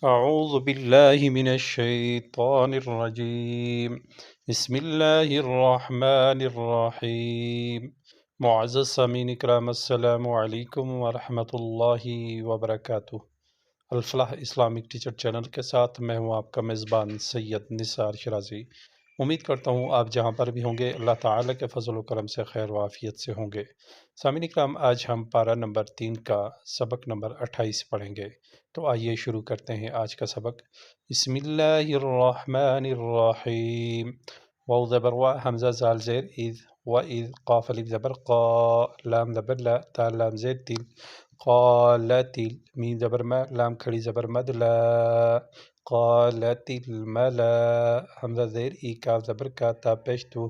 أعوذ بالله من الشيطان الرجیم بسم اللہ الرحمن الرحیم۔ معزز سامعین اکرام، السلام علیکم ورحمۃ اللہ وبرکاتہ۔ الفلاح اسلامک ٹیچر چینل کے ساتھ میں ہوں آپ کا میزبان سید نثار شرازی۔ امید کرتا ہوں آپ جہاں پر بھی ہوں گے اللہ تعالیٰ کے فضل و کرم سے خیر و عافیت سے ہوں گے۔ سامعین اکرام، آج ہم پارہ نمبر 3 کا سبق نمبر 28 پڑھیں گے، تو آئیے شروع کرتے ہیں آج کا سبق۔ بسم اللہ الرحمن الرحیم۔ واو زبر وا، حمزہ زال زیر اذ، و اذ، قاف الف زبر قا، لام زبر لا، تا لام زیر تل، قالتل، میم زبر ما، لام کھڑی زبر مد لا، قالت الملا، حمزہ زیر ای، کاف زبر کا، تا پیش تو،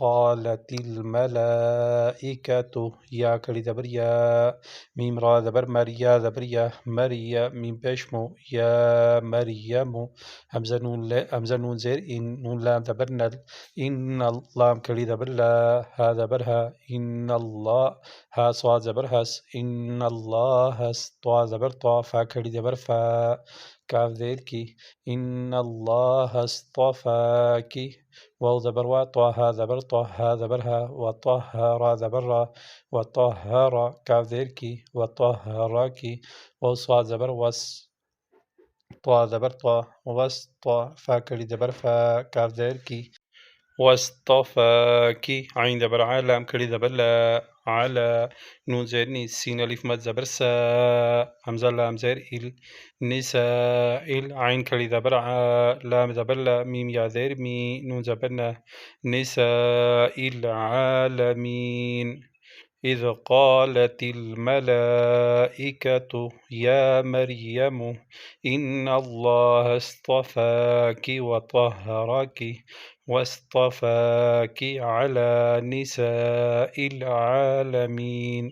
قالت الملائکۃ، یا کھڑی زبر یا، میم را زبر مر، یا زبر یا، مریا، میم پیش مو، یا مریم، حمزہ نون زیر ان، نون لام زبر نل، ان لام کھڑی زبر لا، ہا زبر ہا، ان اللہ، ہا صاد زبر ہس، ان اللہ ہس، طا زبر طا، فا کھڑی زبر فا، کاف زیر کی، ان اللہ اصطفاکی، واو زبر وا، طا ہا زبر طا، ہا زبر ہا، و طہر زبر را، و طہر، کاف زیر کی، و طہرکی، واو صاد زبر وس، طا زبر طا، وسطا، فا کھڑی زبر فا، کاف زیر کی، واصطفاکی، عین زبر عا، لام کھڑی زبر لا، علا، نون زیر نی، سین الف مد زبر سا، حمزہ لام زیر ال، نسائل، عین کھڑی زبر عا، لام زبر لا، میم یا زیر می، نون زبر نا، نسائل العالمین۔ اذ قالت الملائکۃ یا مریم ان اللہ اصطفاک وطہرک واصطفاک علی نساء العالمین۔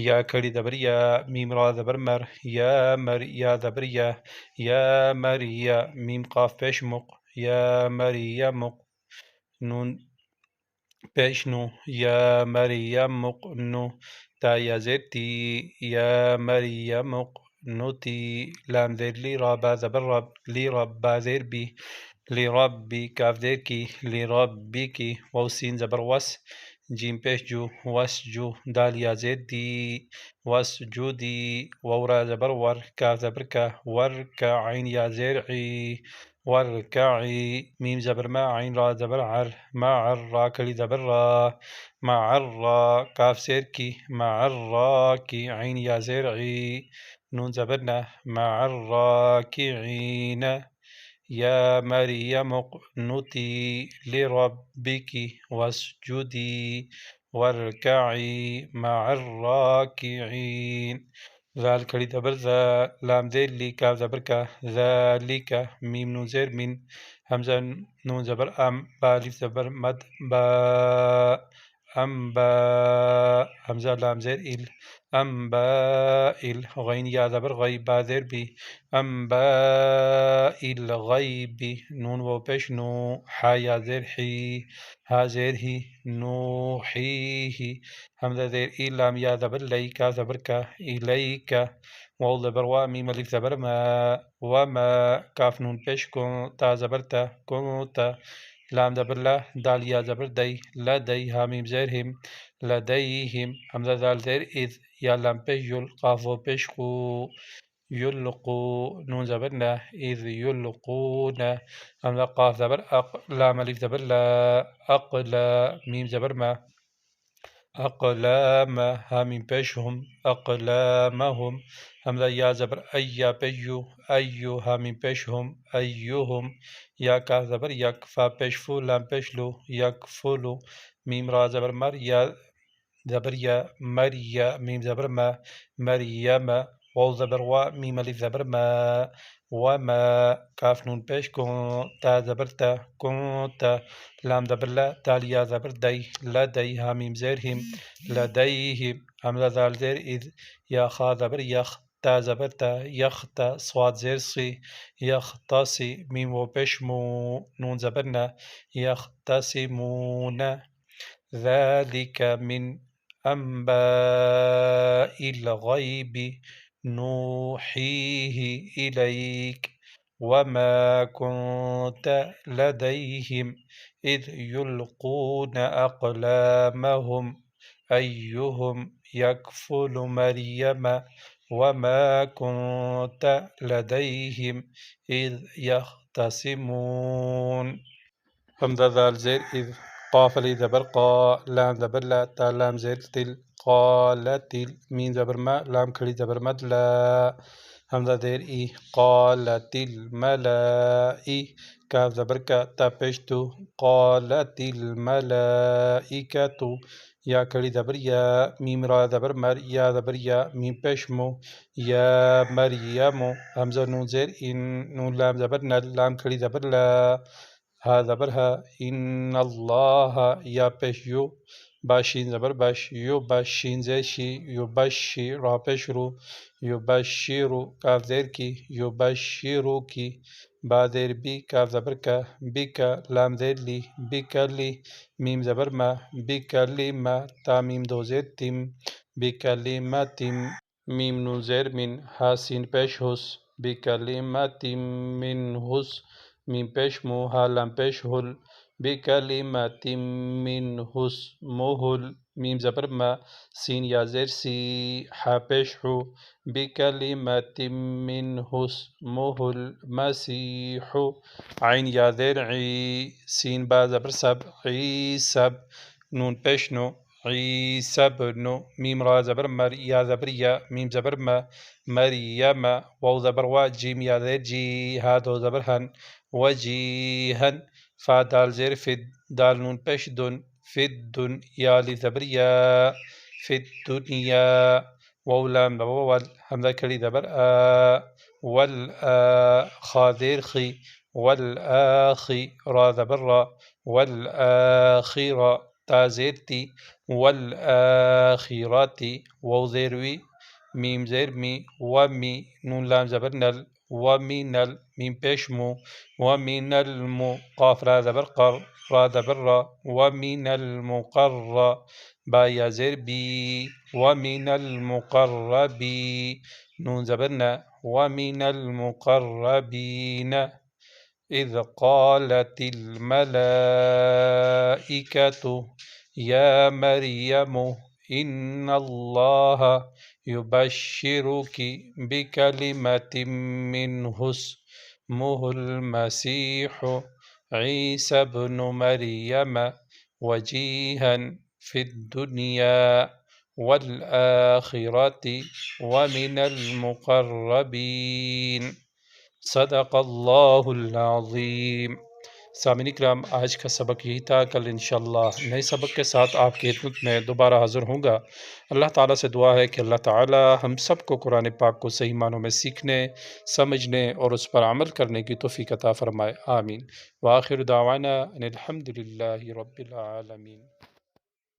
یا کھڑی زبر یا، میم را زبر مر، یا مر، یا زبر یا، یا مریا، میم قاف پیش مق، یا مریم، نون پیش نو، یا مریم مقنو، تا یا زیر تی، یا مریم مقنتی، لام زیر لی، را با زبر رب، لی رب، با زیر بی، لی ربی، کاف زیر کی، لی ربی کی، واو سین زبر وس، جیم پیش جو، وس جو، دال یا زیر دی، وس جو دی، واو را زبر ور، کاف زبر کا، ور کا، عین یا زیر عی، ورکعی، میم زبر ما، عین را زبر عر، معر، را کھڑی زبر را، معر را، کاف زیر کی، معر را کی، عین یا زیر عی، نون زبر نا، معر راکعین۔ یا مریم اقنتی لربک واسجدی وارکعی مع الراکعین۔ ذال کھڑی زبر ذا، لام زیر لی، کاف زبر کا، ذالک، میم نون زیر من، حمزہ نون زبر ام، با الف زبر مد با، امبا، حمزہ لام زیر ال، امبائل، غین یا زبر غی، با زیر بی، امبائل غیبی، نون و پیش نو، حا یا زیر حی، ہا زیر ہی، نوحیہ، حمزہ زیر ای، لام یا زبر لی، کا زبر کا، الیک، واو زبر وا، میم الف زبر ما، وما، کاف نون پیش کو، تا زبر تا، کنتا، لام زبر لا، دال یا زبر دی، لدی، ہا میم زیر ہم، لدیہم، حمزہ دال زیر اذ، یا لام پیش یل، قاف و پیش کو، یلقو، نون زبر نا، اذ یلقون، حمزہ قاف زبر اق، لام الف زبر لا، اقلا، میم زبر ما، اقلام، ہا میم پیش ہم، اقلامہم، حمزہ یا زبر ای، یا پیش یو، ایو، ہا میم پیش ہم، ایہم، یا کاف زبر یک، فا پیش فو، لام پیش لو، یکفلو، میم را زبر مر، یا زبر یا، مریا، میم زبر ما، مریم، واو زبر وا، میم الف زبر ما، وما، کاف نون پیش کو، تا زبر تا، کنتا، لام زبر لا، دال یا زبر دی، لدی، ہا میم زیر ہم، لدیہم، حمزہ دال زیر اذ، یا خا زبر یخ، تا زبر تا، یختا، صاد زیر سی، یختصی، میم و پیش مو، نون زبر نا، یختصمون۔ ذلک من انباء الغیب نوحیہ الیک، وما كنت لديهم إذ يلقون أقلامهم أيهم يكفل مريم وما كنت لديهم إذ يختصمون. حمزة ذال زير إذ قاف لي زبر قا لام زبر لا تا لام زير تل قالتل مين زبر ما لام كلي زبر مد لا حمزة زير إي قالت الملائي كاف زبر كا تا پشتو قالت الملائكة يا كلي زبر يا ميم را زبر مر يا زبر يا ميم پشمو يا مريم حمزة نون زير إن نون لام زبر نل لام كلي زبر لا ها زبر ها إن الله يا پیش يو باشين زبر باش يو باشين زي شي يبشر را پیش رو يبشر كاف زير كي يبشر كي با زير بي كاف زبر كا بك لام زير لي بك لي ميم زبر ما بك لي ما تا ميم دو زير تم بكلمة ميم نون زير من ها سين پیش هس بكلمة من هس ميم پیش مو ها لام پیش هل بكلمة من اسمه ميم زبر ما سين يا زير سي حا پیش حو بكلمة منه اسمه المسيح عين يا زير عي سين با زبر سب عي سب نون پیش نو عيسى بن ميم را زبر مر يا زبر يا ميم زبر ما مريم واو زبر وا جيم يا زير جي ها دو زبر هن وجيها فا دال زير فد دال نون پیش دن فد دن يا لي زبر يا في الدنيا واو لام زبر وال حمزة كلي زبر خا زير خي والآخي را زبر را والآخرة تا زير تي والآخرات واو زير وي ميم زير مي ومي نون لام زبر نل ومن الميم پیش مو ومن المو قاف را زبر قر را زبر را ومن المقر با يا زير بي ومن المقربين نون زبرنا ومن المقربين إذ قالت الملائكة يا مريم إن الله يبشرك بكلمة منه اسمه المسيح عيسى بن مريم وجيها في الدنيا والآخرة ومن المقربين صدق اللہ العظیم. سامعین اکرام، آج کا سبق یہی تھا. کل انشاءاللہ نئے سبق کے ساتھ آپ کی خدمت میں دوبارہ حاضر ہوں گا. اللہ تعالیٰ سے دعا ہے کہ اللہ تعالیٰ ہم سب کو قرآن پاک کو صحیح معنوں میں سیکھنے، سمجھنے اور اس پر عمل کرنے کی توفیق عطا فرمائے. آمین. وآخر دعوانا ان الحمد للہ رب العالمین.